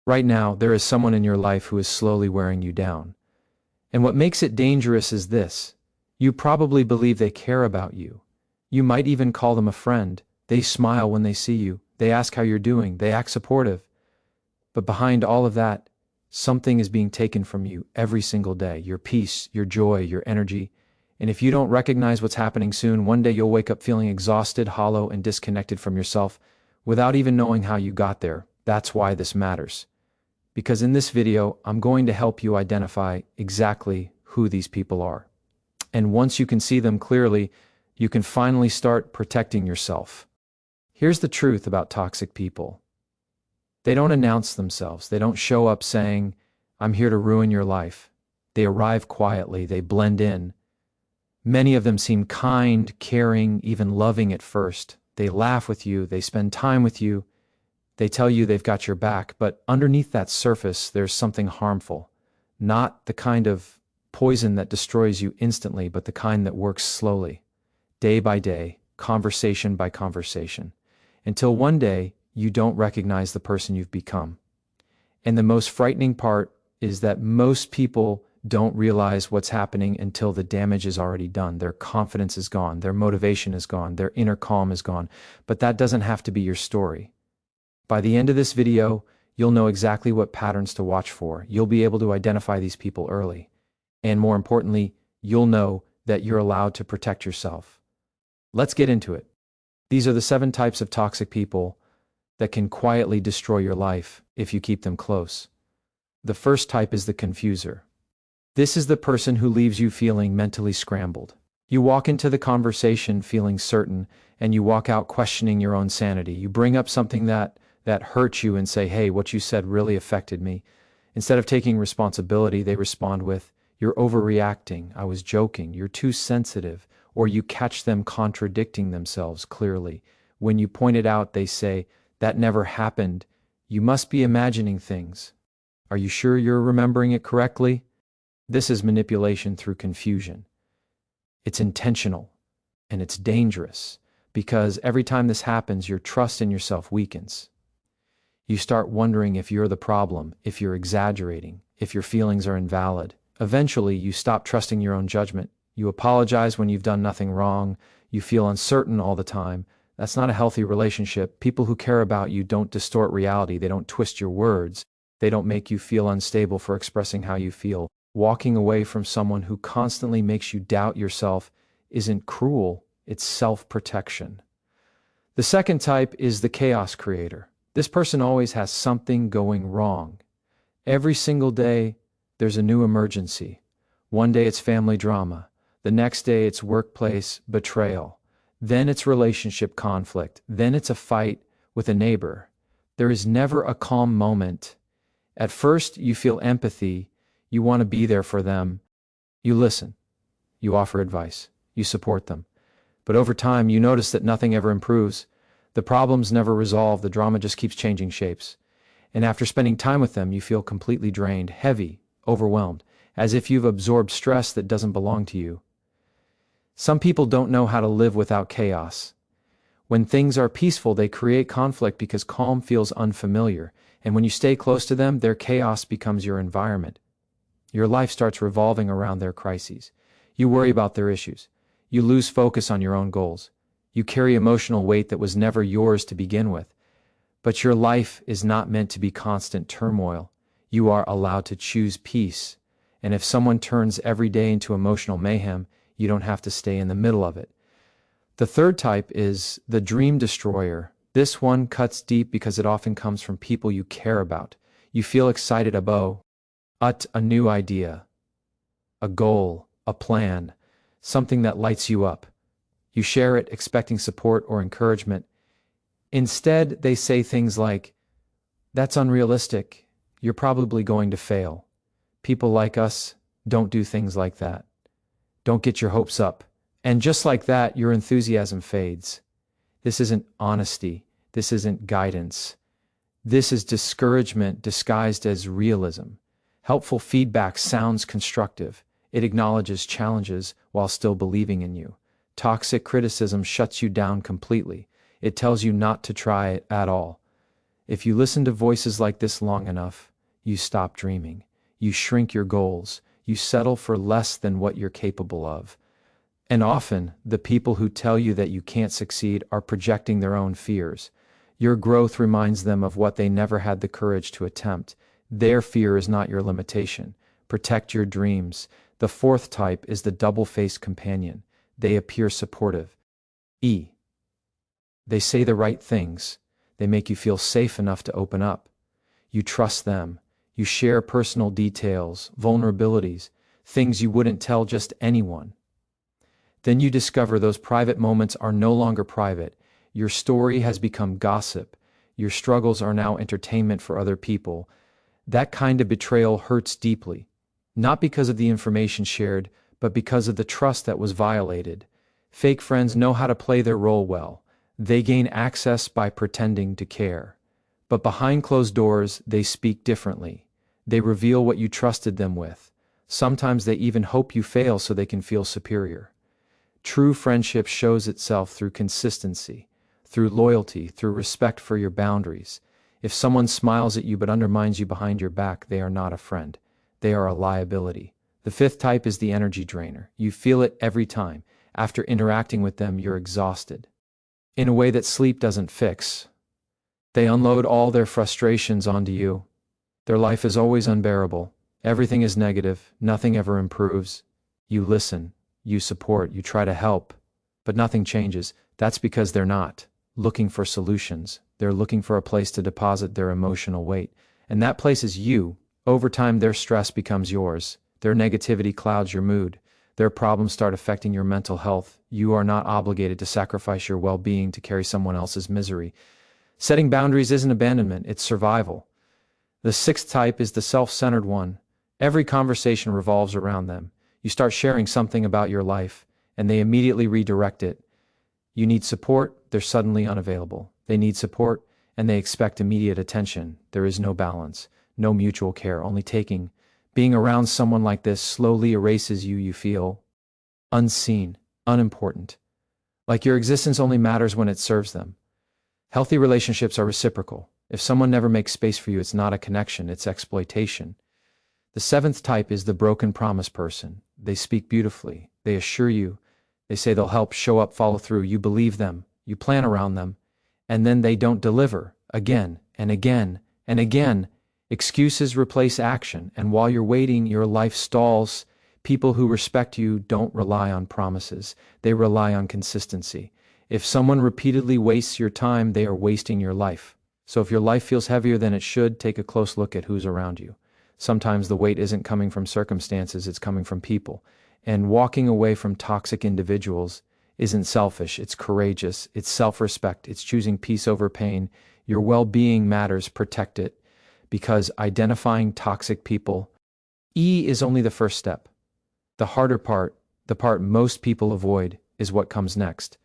Right now, there is someone in your life who is slowly wearing you down. And what makes it dangerous is this. You probably believe they care about you. You might even call them a friend. They smile when they see you. They ask how you're doing. They act supportive. But behind all of that, something is being taken from you every single day. Your peace, your joy, your energy. And if you don't recognize what's happening soon, one day you'll wake up feeling exhausted, hollow, and disconnected from yourself without even knowing how you got there. That's why this matters. Because in this video, I'm going to help you identify exactly who these people are. And once you can see them clearly, you can finally start protecting yourself. Here's the truth about toxic people. They don't announce themselves. They don't show up saying, "I'm here to ruin your life." They arrive quietly. They blend in. Many of them seem kind, caring, even loving at first. They laugh with you. They spend time with you. They tell you they've got your back, but underneath that surface, there's something harmful. Not the kind of poison that destroys you instantly, but the kind that works slowly, day by day, conversation by conversation, until one day you don't recognize the person you've become. And the most frightening part is that most people don't realize what's happening until the damage is already done. Their confidence is gone, their motivation is gone, their inner calm is gone. But that doesn't have to be your story. By the end of this video, you'll know exactly what patterns to watch for. You'll be able to identify these people early. And more importantly, you'll know that you're allowed to protect yourself. Let's get into it. These are the 7 types of toxic people that can quietly destroy your life if you keep them close. The first type is the confuser. This is the person who leaves you feeling mentally scrambled. You walk into the conversation feeling certain, and you walk out questioning your own sanity. You bring up something that hurts you and say, "Hey, what you said really affected me." Instead of taking responsibility, they respond with, "You're overreacting. I was joking. You're too sensitive." Or you catch them contradicting themselves clearly. When you point it out, they say, "That never happened. You must be imagining things. Are you sure you're remembering it correctly?" This is manipulation through confusion. It's intentional, and it's dangerous, because every time this happens, your trust in yourself weakens. You start wondering if you're the problem, if you're exaggerating, if your feelings are invalid. Eventually, you stop trusting your own judgment. You apologize when you've done nothing wrong. You feel uncertain all the time. That's not a healthy relationship. People who care about you don't distort reality. They don't twist your words. They don't make you feel unstable for expressing how you feel. Walking away from someone who constantly makes you doubt yourself isn't cruel, it's self-protection. The second type is the chaos creator. This person always has something going wrong. Every single day, there's a new emergency. One day it's family drama. The next day it's workplace betrayal. Then it's relationship conflict. Then it's a fight with a neighbor. There is never a calm moment. At first, you feel empathy. You want to be there for them. You listen. You offer advice. You support them. But over time, you notice that nothing ever improves. The problems never resolve. The drama just keeps changing shapes. And after spending time with them, you feel completely drained, heavy, overwhelmed, as if you've absorbed stress that doesn't belong to you. Some people don't know how to live without chaos. When things are peaceful, they create conflict because calm feels unfamiliar. And when you stay close to them, their chaos becomes your environment. Your life starts revolving around their crises. You worry about their issues. You lose focus on your own goals. You carry emotional weight that was never yours to begin with. But your life is not meant to be constant turmoil. You are allowed to choose peace. And if someone turns every day into emotional mayhem, you don't have to stay in the middle of it. The third type is the dream destroyer. This one cuts deep because it often comes from people you care about. You feel excited about a new idea, a goal, a plan, something that lights you up. You share it expecting support or encouragement. Instead, they say things like, "That's unrealistic. You're probably going to fail. People like us don't do things like that. Don't get your hopes up." And just like that, your enthusiasm fades. This isn't honesty. This isn't guidance. This is discouragement disguised as realism. Helpful feedback sounds constructive. It acknowledges challenges while still believing in you. Toxic criticism shuts you down completely. It tells you not to try it at all. If you listen to voices like this long enough, you stop dreaming. You shrink your goals. You settle for less than what you're capable of. And often, the people who tell you that you can't succeed are projecting their own fears. Your growth reminds them of what they never had the courage to attempt. Their fear is not your limitation. Protect your dreams. The fourth type is the double-faced companion. They appear supportive. E. They say the right things. They make you feel safe enough to open up. You trust them. You share personal details, vulnerabilities, things you wouldn't tell just anyone. Then you discover those private moments are no longer private. Your story has become gossip. Your struggles are now entertainment for other people. That kind of betrayal hurts deeply, not because of the information shared, but because of the trust that was violated. Fake friends know how to play their role well. They gain access by pretending to care. But behind closed doors, they speak differently. They reveal what you trusted them with. Sometimes they even hope you fail so they can feel superior. True friendship shows itself through consistency, through loyalty, through respect for your boundaries. If someone smiles at you but undermines you behind your back, they are not a friend. They are a liability. The fifth type is the energy drainer. You feel it every time. After interacting with them, you're exhausted. In a way that sleep doesn't fix. They unload all their frustrations onto you. Their life is always unbearable. Everything is negative. Nothing ever improves. You listen. You support. You try to help. But nothing changes. That's because they're not looking for solutions. They're looking for a place to deposit their emotional weight. And that place is you. Over time, their stress becomes yours. Their negativity clouds your mood. Their problems start affecting your mental health. You are not obligated to sacrifice your well-being to carry someone else's misery. Setting boundaries isn't abandonment, it's survival. The sixth type is the self-centered one. Every conversation revolves around them. You start sharing something about your life, and they immediately redirect it. You need support, they're suddenly unavailable. They need support, and they expect immediate attention. There is no balance, no mutual care, only taking. Being around someone like this slowly erases you. You feel unseen, unimportant. Like your existence only matters when it serves them. Healthy relationships are reciprocal. If someone never makes space for you, it's not a connection, it's exploitation. The seventh type is the broken promise person. They speak beautifully. They assure you. They say they'll help, show up, follow through. You believe them. You plan around them. And then they don't deliver. Again and again and again. Excuses replace action. And while you're waiting, your life stalls. People who respect you don't rely on promises. They rely on consistency. If someone repeatedly wastes your time, they are wasting your life. So if your life feels heavier than it should, take a close look at who's around you. Sometimes the weight isn't coming from circumstances, it's coming from people. And walking away from toxic individuals isn't selfish, it's courageous, it's self-respect, it's choosing peace over pain. Your well-being matters, protect it. Because identifying toxic people, E is only the first step. The harder part, the part most people avoid, is what comes next.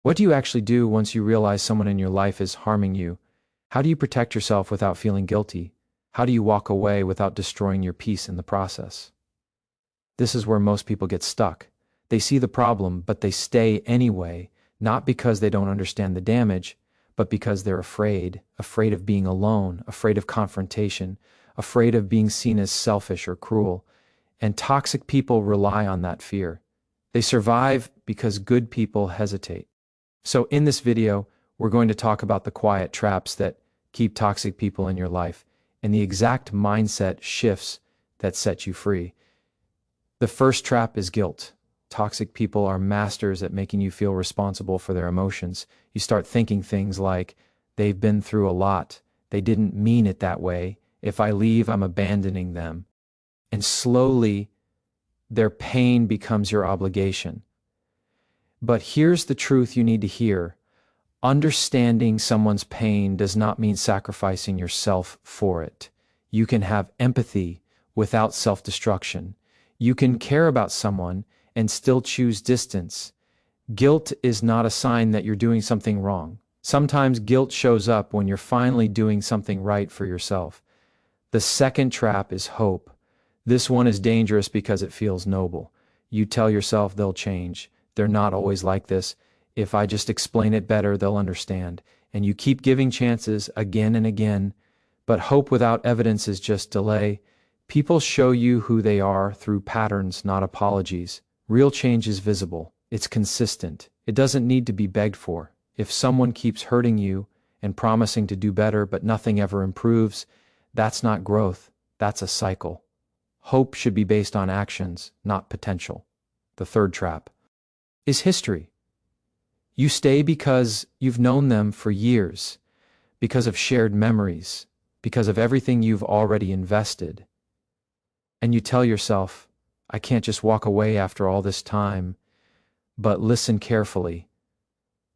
What do you actually do once you realize someone in your life is harming you? How do you protect yourself without feeling guilty? How do you walk away without destroying your peace in the process? This is where most people get stuck. They see the problem, but they stay anyway, not because they don't understand the damage, but because they're afraid of being alone, afraid of confrontation, afraid of being seen as selfish or cruel. And toxic people rely on that fear. They survive because good people hesitate. So in this video, we're going to talk about the quiet traps that keep toxic people in your life and the exact mindset shifts that set you free. The first trap is guilt. Toxic people are masters at making you feel responsible for their emotions. You start thinking things like, they've been through a lot. They didn't mean it that way. If I leave, I'm abandoning them. And slowly, their pain becomes your obligation. But here's the truth you need to hear. Understanding someone's pain does not mean sacrificing yourself for it. You can have empathy without self-destruction. You can care about someone and still choose distance. Guilt is not a sign that you're doing something wrong. Sometimes guilt shows up when you're finally doing something right for yourself. The second trap is hope. This one is dangerous because it feels noble. You tell yourself they'll change. They're not always like this. If I just explain it better, they'll understand. and you keep giving chances again and again, but hope without evidence is just delay. People show you who they are through patterns, not apologies. Real change is visible. It's consistent. It doesn't need to be begged for. If someone keeps hurting you and promising to do better but nothing ever improves, that's not growth. That's a cycle. Hope should be based on actions, not potential. The third trap is history. You stay because you've known them for years, because of shared memories, because of everything you've already invested. And you tell yourself, I can't just walk away after all this time. But listen carefully.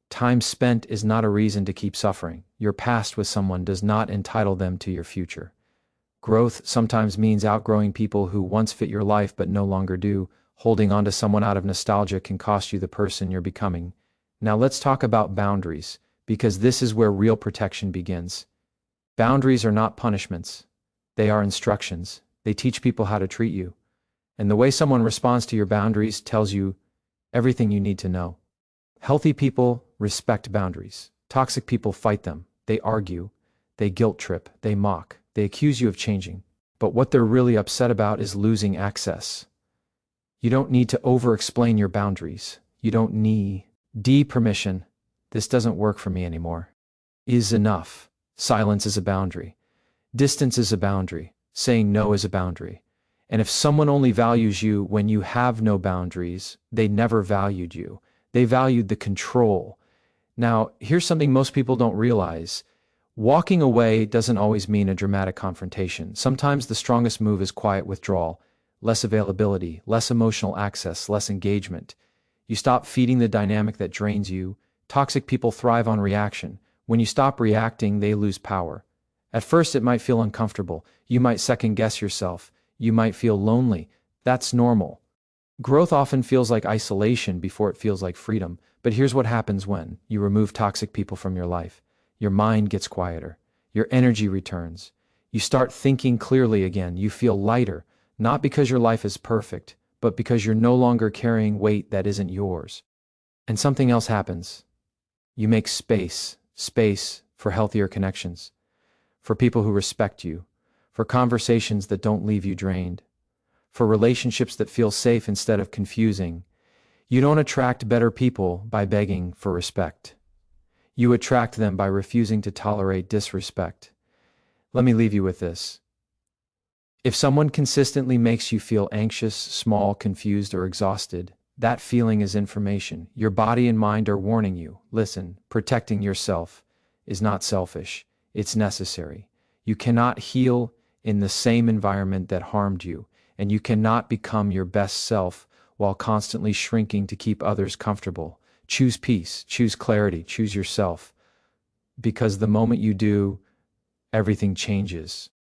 Time spent is not a reason to keep suffering. Your past with someone does not entitle them to your future. Growth sometimes means outgrowing people who once fit your life but no longer do. Holding on to someone out of nostalgia can cost you the person you're becoming. Now let's talk about boundaries, because this is where real protection begins. Boundaries are not punishments. They are instructions. They teach people how to treat you. And the way someone responds to your boundaries tells you everything you need to know. Healthy people respect boundaries. Toxic people fight them. They argue. They guilt trip. They mock. They accuse you of changing. But what they're really upset about is losing access. You don't need to over-explain your boundaries. You don't need permission. This doesn't work for me anymore. Is enough. Silence is a boundary. Distance is a boundary. Saying no is a boundary. And if someone only values you when you have no boundaries, they never valued you. They valued the control. Now, here's something most people don't realize. Walking away doesn't always mean a dramatic confrontation. Sometimes the strongest move is quiet withdrawal, less availability, less emotional access, less engagement. You stop feeding the dynamic that drains you. Toxic people thrive on reaction. When you stop reacting, they lose power. At first, it might feel uncomfortable. You might second-guess yourself. You might feel lonely. That's normal. Growth often feels like isolation before it feels like freedom. But here's what happens when you remove toxic people from your life. Your mind gets quieter. Your energy returns. You start thinking clearly again. You feel lighter, not because your life is perfect, but because you're no longer carrying weight that isn't yours. And something else happens. You make space for healthier connections, for people who respect you, for conversations that don't leave you drained, for relationships that feel safe instead of confusing. You don't attract better people by begging for respect. You attract them by refusing to tolerate disrespect. Let me leave you with this. If someone consistently makes you feel anxious, small, confused, or exhausted, that feeling is information. Your body and mind are warning you. Listen, protecting yourself is not selfish. It's necessary. You cannot heal in the same environment that harmed you, and you cannot become your best self while constantly shrinking to keep others comfortable. Choose peace, choose clarity, choose yourself, because the moment you do, everything changes.